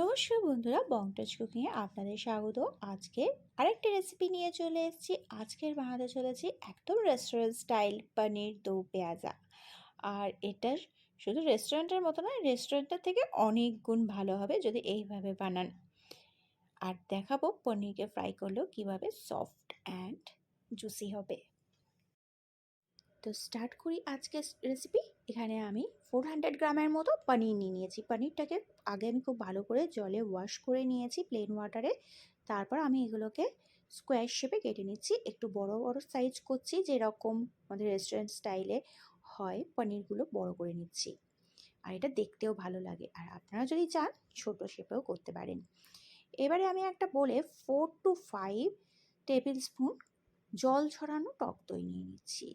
নমস্কার বন্ধুরা, বংটাচ কুকিংয়ে আপনাদের স্বাগত। আজকে আরেকটি রেসিপি নিয়ে চলে এসেছি। আজকের বানাতে চলেছি একদম রেস্টুরেন্ট স্টাইল পনির দো পেঁয়াজা। আর এটা শুধু রেস্টুরেন্টের মতো নয়, রেস্টুরেন্টের থেকে অনেক গুণ ভালো হবে যদি এইভাবে বানান। আর দেখাবো পনিরকে ফ্রাই করলেও কীভাবে সফট অ্যান্ড জুসি হবে। তো স্টার্ট করি আজকের রেসিপি। এখানে আমি 400 গ্রামের মতো পনির নিয়ে নিয়েছি। পনিরটাকে আগে আমি খুব ভালো করে জলে ওয়াশ করে নিয়েছি প্লেন ওয়াটারে। তারপর আমি এগুলোকে স্কোয়ার শেপে কেটে নিচ্ছি। একটু বড় বড় সাইজ করছি, যেরকম আমাদের রেস্টুরেন্ট স্টাইলে হয় পনিরগুলো বড় করে নিচ্ছি। আর এটা দেখতেও ভালো লাগে। আর আপনারা যদি চান ছোটো শেপেও করতে পারেন। এবারে আমি একটা বলে 4 to 5 টেবিল স্পুন জল ছড়ানো টক দই নিয়ে নিচ্ছি।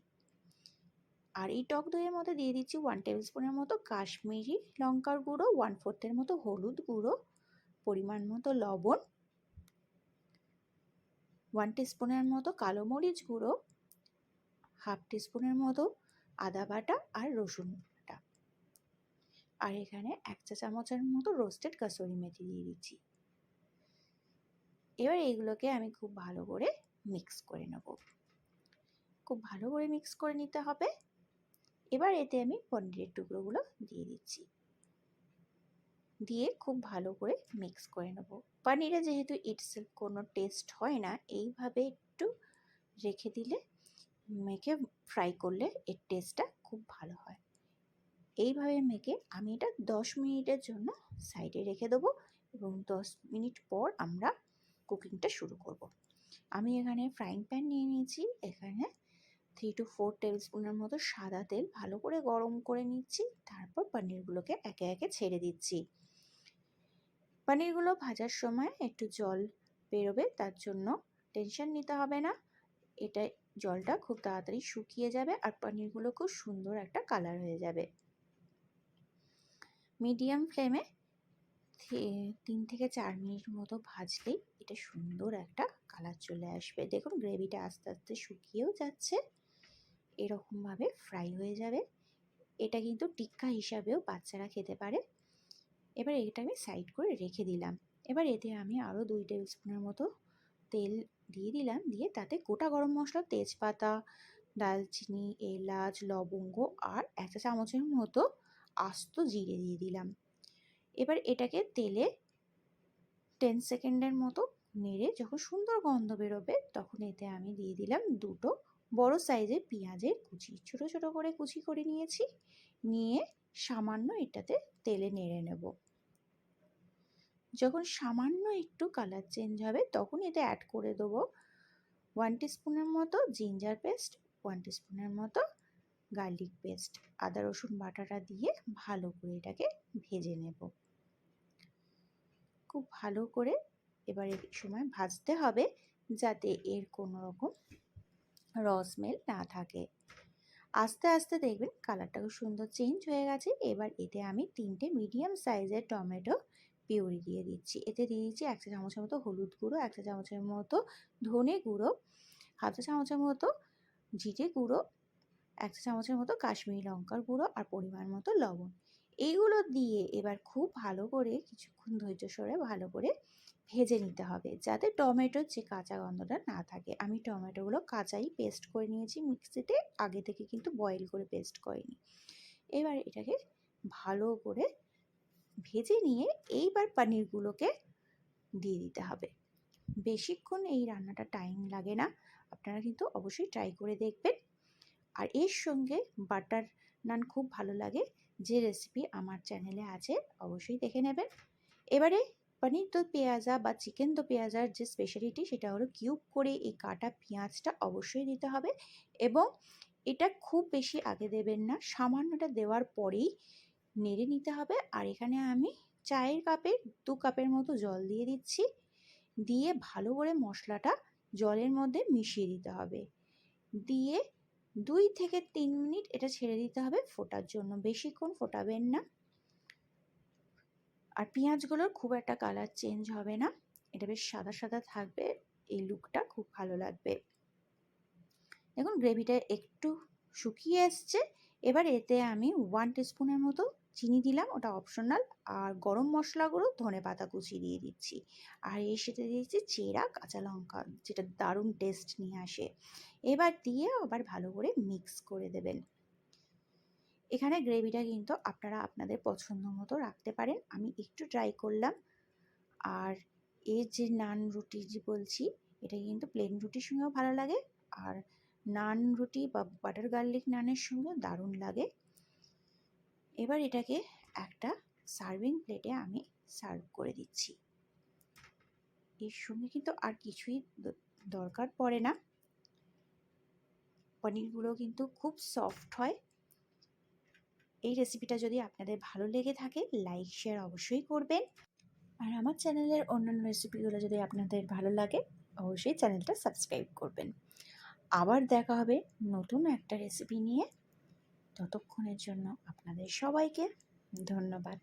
আর এই টক দইয়ের মধ্যে দিয়ে দিচ্ছি 1 টেবিল স্পুনের মতো কাশ্মীরি লঙ্কার গুঁড়ো, 1/4 মতো হলুদ গুঁড়ো, পরিমাণ মতো লবণ, 1 টিস্পুনের মতো কালো মরিচ গুঁড়ো, 1/2 টিস্পুনের মতো আদা বাটা আর রসুন বাটা, আর এখানে 1 চা চামচের মতো রোস্টেড কাসুরি মেথি দিয়ে দিচ্ছি। এবার এইগুলোকে আমি খুব ভালো করে মিক্স করে নেব। খুব ভালো করে মিক্স করে নিতে হবে। এবার এতে আমি পনিরের টুকরোগুলো দিয়ে দিচ্ছি, দিয়ে খুব ভালো করে মিক্স করে নেব। পনিরে যেহেতু ইটসেলফ কোনো টেস্ট হয় না, এইভাবে একটু রেখে দিলে মেখে ফ্রাই করলে এর টেস্টটা খুব ভালো হয়। এইভাবে মেখে আমি এটা 10 মিনিটের জন্য সাইডে রেখে দেবো এবং 10 মিনিট পর আমরা কুকিংটা শুরু করব। আমি এখানে ফ্রাইং প্যান নিয়ে নিয়েছি। এখানে 3 to 4 টেবিল স্পুনের মতো সাদা তেল ভালো করে গরম করে নিচ্ছি। তারপর পনিরগুলোকে একে একে ছেড়ে দিচ্ছি। পনিরগুলো ভাজার সময় একটু জল বেরোবে, তার জন্য টেনশন নিতে হবে না। এটা জলটা খুব তাড়াতাড়ি শুকিয়ে যাবে আর পনিরগুলো খুব সুন্দর একটা কালার হয়ে যাবে। মিডিয়াম ফ্লেমে 3 থেকে 4 মিনিট মতো ভাজলেই এটা সুন্দর একটা কালার চলে আসবে। দেখুন গ্রেভিটা আস্তে আস্তে শুকিয়েও যাচ্ছে, এরকমভাবে ফ্রাই হয়ে যাবে। এটা কিন্তু টিক্কা হিসাবেও বাচ্চারা খেতে পারে। এবার এটা আমি সাইড করে রেখে দিলাম। এবার এতে আমি আরও 2 টেবিল স্পুনের মতো তেল দিয়ে দিলাম, দিয়ে তাতে গোটা গরম মশলা, তেজপাতা, দালচিনি, এলাচ, লবঙ্গ আর 1 চা চামচের মতো আস্ত জিরে দিয়ে দিলাম। এবার এটাকে তেলে 10 সেকেন্ডের মতো নেড়ে যখন সুন্দর গন্ধ বেরোবে, তখন এতে আমি দিয়ে দিলাম 2টো বড় সাইজের পেঁয়াজের কুচি, ছোট ছোট করে কুচি করে নিয়েছি। নিয়ে সামান্য এটাতে তেলে নেড়ে নেব। যখন সামান্য একটু কালার চেঞ্জ হবে, তখন এতে অ্যাড করে দেবো 1 টিস্পুনের মতো জিঞ্জার পেস্ট, 1 টিস্পুনের মতো গার্লিক পেস্ট, আদা রসুন বাটাটা দিয়ে ভালো করে এটাকে ভেজে নেব। খুব ভালো করে এবার এই সময় ভাজতে হবে, যাতে এর কোনো রকম র স্মেল না থাকে। আস্তে আস্তে দেখবেন কালারটা খুব সুন্দর চেঞ্জ হয়ে গেছে। এবার এতে আমি 3টে মিডিয়াম সাইজের টমেটো পিউরি দিয়ে দিচ্ছি। এতে দিয়ে দিচ্ছি 1 চা চামচের মতো হলুদ গুঁড়ো, 1 চা চামচের মতো ধনে গুঁড়ো, 1/2 চা চামচের মতো জিরে গুঁড়ো, 1 চা চামচের মতো কাশ্মীরি লঙ্কার গুঁড়ো আর পরিমাণ মতো লবণ। এইগুলো দিয়ে এবার খুব ভালো করে কিছুক্ষণ ধৈর্য সরে ভালো করে ভেজে নিতে হবে, যাতে টমেটোর যে কাঁচা গন্ধটা না থাকে। আমি টমেটোগুলো কাঁচাই পেস্ট করে নিয়েছি মিক্সিতে, আগে থেকে কিন্তু বয়েল করে পেস্ট করিনি। এবার এটাকে ভালো করে ভেজে নিয়ে এইবার পনিরগুলোকে দিয়ে দিতে হবে। বেশিক্ষণ এই রান্নাটা টাইম লাগে না, আপনারা কিন্তু অবশ্যই ট্রাই করে দেখবেন। আর এর সঙ্গে বাটার নান খুব ভালো লাগে, যে রেসিপি আমার চ্যানেলে আছে, অবশ্যই দেখে নেবেন। এবারে পনির দো পেঁয়াজা বা চিকেন দো পেঁয়াজার যে স্পেশালিটি, সেটা হলো কিউব করে এই কাটা পেঁয়াজটা অবশ্যই দিতে হবে এবং এটা খুব বেশি আগে দেবেন না, সামান্যটা দেওয়ার পরেই নেড়ে নিতে হবে। আর এখানে আমি চায়ের কাপের 2 কাপের মতো জল দিয়ে দিচ্ছি, দিয়ে ভালো করে মশলাটা জলের মধ্যে মিশিয়ে দিতে হবে। দিয়ে 2 থেকে 3 মিনিট এটা ছেড়ে দিতে হবে ফোটার জন্য, বেশিক্ষণ ফোটাবেন না। আর পেঁয়াজগুলোর খুব একটা কালার চেঞ্জ হবে না, এটা বেশ সাদা সাদা থাকবে, এই লুকটা খুব ভালো লাগবে। দেখুন গ্রেভিটা একটু শুকিয়ে এসছে। এবার এতে আমি 1 টিস্পুনের মতো চিনি দিলাম, ওটা অপশনাল। আর গরম মশলা গুঁড়ো, ধনেপাতা কুচি দিয়ে দিচ্ছি। আর এর সাথে দিয়েছি চেরা কাঁচা লঙ্কা, যেটা দারুণ টেস্ট নিয়ে আসে। এবার দিয়ে আবার ভালো করে মিক্স করে দেবেন। এখানে গ্রেভিটা কিন্তু আপনারা আপনাদের পছন্দ মতো রাখতে পারেন। আমি একটু ট্রাই করলাম। আর এর যে নান রুটি যে বলছি, এটা কিন্তু প্লেন রুটির সঙ্গেও ভালো লাগে, আর নান রুটি বা বাটার গার্লিক নানের সঙ্গেও দারুণ লাগে। এবার এটাকে একটা সার্ভিং প্লেটে আমি সার্ভ করে দিচ্ছি। এর সঙ্গে কিন্তু আর কিছুই দরকার পড়ে না। পনিরগুলো কিন্তু খুব সফট হয়। এই রেসিপিটা যদি আপনাদের ভালো লেগে থাকে, লাইক শেয়ার অবশ্যই করবেন। আর আমার চ্যানেলের অন্যান্য রেসিপিগুলো যদি আপনাদের ভালো লাগে, অবশ্যই চ্যানেলটা সাবস্ক্রাইব করবেন। আবার দেখা হবে নতুন একটা রেসিপি নিয়ে। ততক্ষণের জন্য আপনাদের সবাইকে ধন্যবাদ।